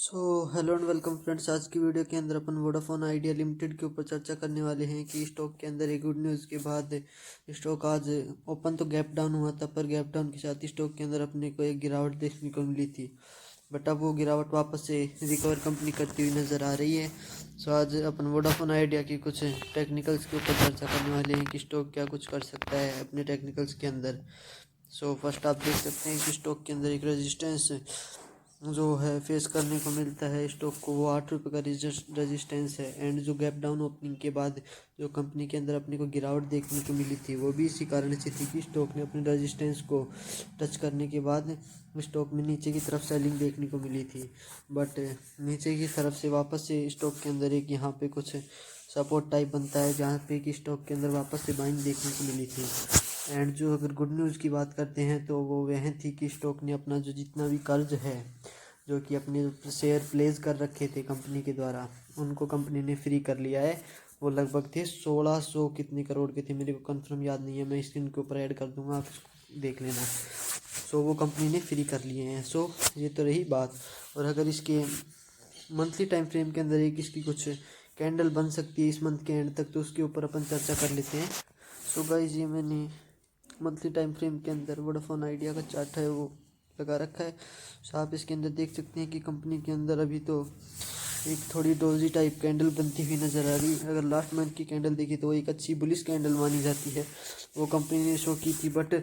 Hello and welcome friends. आज की video के अंदर अपन वोडाफोन आइडिया लिमिटेड के ऊपर चर्चा करने वाले हैं कि स्टॉक के अंदर एक गुड न्यूज़ के बाद स्टॉक आज ओपन तो गैप डाउन हुआ था, पर गैप डाउन के साथ ही स्टॉक के अंदर अपने को एक गिरावट देखने को मिली थी। बट अब वो गिरावट वापस से रिकवर कंपनी करती हुई नज़र आ रही है। आज अपन वोडाफोन आइडिया की कुछ टेक्निकल्स के ऊपर चर्चा करने वाले हैं कि स्टॉक क्या कुछ कर सकता है अपने टेक्निकल्स के अंदर। फर्स्ट आप देख सकते हैं कि स्टॉक के अंदर एक रेजिस्टेंस जो है फेस करने को मिलता है स्टॉक को, वो 8 रुपये का रेजिस्टेंस है। एंड जो गैप डाउन ओपनिंग के बाद जो कंपनी के अंदर अपने को गिरावट देखने को मिली थी, वो भी इसी कारण से थी कि स्टॉक ने अपने रेजिस्टेंस को टच करने के बाद स्टॉक में नीचे की तरफ सेलिंग देखने को मिली थी। बट नीचे की तरफ से वापस से स्टॉक के अंदर एक यहाँ पे कुछ सपोर्ट टाइप बनता है, जहाँ पे कि स्टॉक के अंदर वापस से बाइंग देखने को मिली थी। एंड जो अगर गुड न्यूज़ की बात करते हैं तो वो वह थी कि स्टॉक ने अपना जो जितना भी कर्ज है, जो कि अपने शेयर प्लेस कर रखे थे कंपनी के द्वारा, उनको कंपनी ने फ्री कर लिया है। वो लगभग थे 1600 कितने करोड़ के थे, मेरे को कंफर्म याद नहीं है, मैं स्क्रीन के ऊपर ऐड कर दूंगा, आप इसको देख लेना। वो कंपनी ने फ्री कर लिए हैं। ये तो रही बात। और अगर इसके मंथली टाइम फ्रेम के अंदर एक इसकी कुछ कैंडल बन सकती है इस मंथ के एंड तक, तो उसके ऊपर अपन चर्चा कर लेते हैं। गाइस, ये मैंने मंथली टाइम फ्रेम के अंदर वोडाफोन आइडिया का चार्ट है वो लगा रखा है। आप इसके अंदर देख सकते हैं कि कंपनी के अंदर अभी तो एक थोड़ी डोजी टाइप कैंडल बनती हुई नज़र आ रही है। अगर लास्ट मंथ की कैंडल देखी तो वो एक अच्छी बुलिश कैंडल मानी जाती है, वो कंपनी ने शो की थी। बट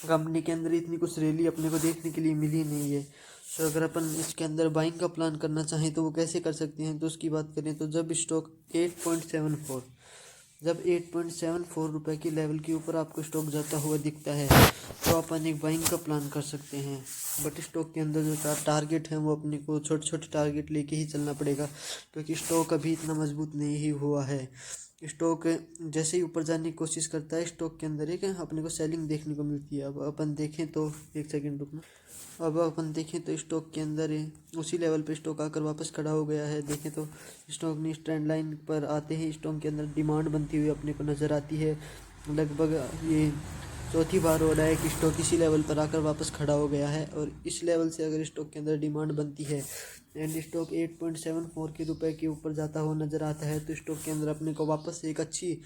कंपनी के अंदर इतनी कुछ रैली अपने को देखने के लिए मिली नहीं है। अगर अपन इसके अंदर बाइंग का प्लान करना चाहें तो वो कैसे कर सकते हैं, तो उसकी बात करें तो जब स्टॉक 8.74 रुपये की लेवल के ऊपर आपको स्टॉक जाता हुआ दिखता है, तो अपन एक बाइंग का प्लान कर सकते हैं। बट स्टॉक के अंदर जो टारगेट है वो अपने को छोटे छोटे टारगेट लेके ही चलना पड़ेगा, क्योंकि स्टॉक अभी इतना मजबूत नहीं ही हुआ है। स्टॉक जैसे ही ऊपर जाने की कोशिश करता है, स्टॉक के अंदर एक अपने को सेलिंग देखने को मिलती है। अब अपन देखें तो एक सेकंड रुकना। अब अपन देखें तो स्टॉक के अंदर उसी लेवल पे स्टॉक आकर वापस खड़ा हो गया है। देखें तो स्टॉक ने ट्रेंड लाइन पर आते ही स्टॉक के अंदर डिमांड बनती हुई अपने को नज़र आती है। लगभग ये चौथी बार हो रहा है कि स्टॉक इसी लेवल पर आकर वापस खड़ा हो गया है। और इस लेवल से अगर स्टॉक के अंदर डिमांड बनती है एंड स्टॉक 8.74 रुपए के ऊपर जाता हुआ नज़र आता है, तो स्टॉक के अंदर अपने को वापस से एक अच्छी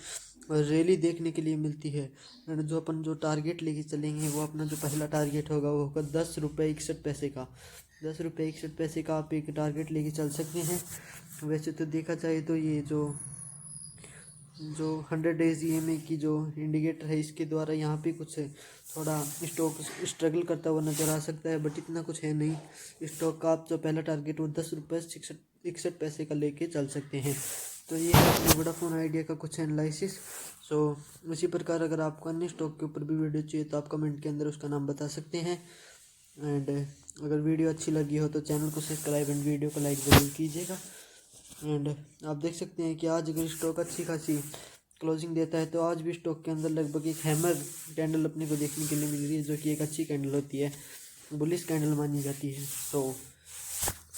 रैली देखने के लिए मिलती है। एंड जो टारगेट लेके चलेंगे, वो अपना जो पहला टारगेट होगा वो होगा 10 रुपये 61 पैसे का। 10 रुपये 61 पैसे का आप एक टारगेट लेके चल सकते हैं। वैसे तो देखा जाए तो ये जो 100 डेज EMA की जो इंडिकेटर है, इसके द्वारा यहाँ पे कुछ थोड़ा स्टॉक स्ट्रगल करता हुआ नज़र आ सकता है, बट इतना कुछ है नहीं। स्टॉक का आप जो पहला टारगेट वो 10 रुपये 61 पैसे का लेके चल सकते हैं। तो ये है अपने वोडाफोन आइडिया का कुछ एनालिसिस। इसी प्रकार अगर आपको अन्य स्टॉक के ऊपर भी वीडियो चाहिए तो आप कमेंट के अंदर उसका नाम बता सकते हैं। एंड अगर वीडियो अच्छी लगी हो तो चैनल को सब्सक्राइब एंड वीडियो को लाइक ज़रूर कीजिएगा। एंड आप देख सकते हैं कि आज अगर स्टॉक अच्छी खासी क्लोजिंग देता है, तो आज भी स्टॉक के अंदर लगभग एक हैमर कैंडल अपने को देखने के लिए मिल रही है, जो कि एक अच्छी कैंडल होती है, बुलिश कैंडल मानी जाती है।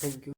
Thank you.